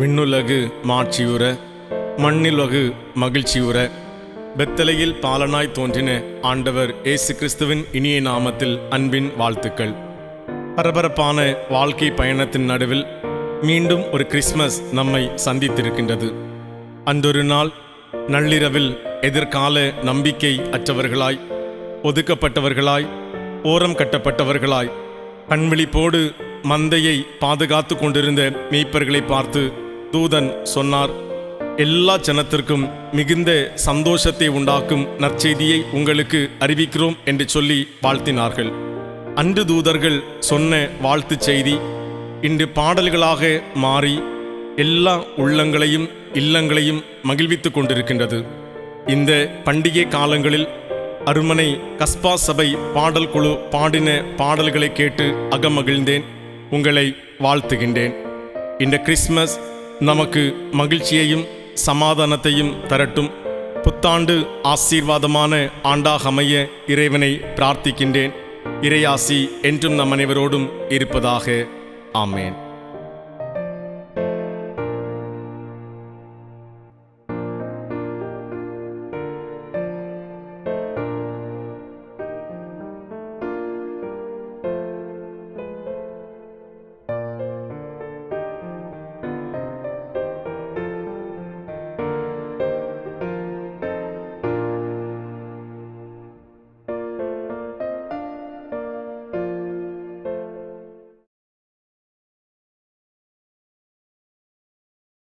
விண்ணுலகு மாட்சியுற மண்ணிலுலகு மகிழ்ச்சியுற பெத்தலையில் பாலனாய் தோன்றின ஆண்டவர் இயேசு கிறிஸ்துவின் இனிய நாமத்தில் அன்பின் வாழ்த்துக்கள். பரபரப்பான வாழ்க்கை பயணத்தின் நடுவில் மீண்டும் ஒரு கிறிஸ்மஸ் நம்மை சந்தித்திருக்கின்றது. அன்றொரு நாள் நள்ளிரவில் எதிர்கால நம்பிக்கை அற்றவர்களாய், ஒதுக்கப்பட்டவர்களாய், ஓரம் கட்டப்பட்டவர்களாய், கண்விழிப்போடு மந்தையை பாதுகாத்து கொண்டிருந்த மேய்ப்பர்களை பார்த்து தூதன் சொன்னார், எல்லா ஜனத்திற்கும் மிகுந்த சந்தோஷத்தை உண்டாக்கும் நற்செய்தியை உங்களுக்கு அறிவிக்கிறோம் என்று சொல்லி வாழ்த்தினார்கள். அன்று தூதர்கள் சொன்ன வாழ்த்து செய்தி இன்று பாடல்களாக மாறி எல்லா உள்ளங்களையும் இல்லங்களையும் மகிழ்வித்துக் கொண்டிருக்கின்றது. இந்த பண்டிகை காலங்களில் அருமனை கஸ்பா சபை பாடல் குழு பாடின பாடல்களை கேட்டு அகமகிழ்ந்தேன். உங்களை வாழ்த்துகின்றேன். இந்த கிறிஸ்மஸ் நமக்கு மகிழ்ச்சியையும் சமாதானத்தையும் தரட்டும். புத்தாண்டு ஆசீர்வாதமான ஆண்டாக அமைய இறைவனை பிரார்த்திக்கின்றேன். இறையாசி என்றும் நம் அனைவரோடும் இருப்பதாக. ஆமேன்.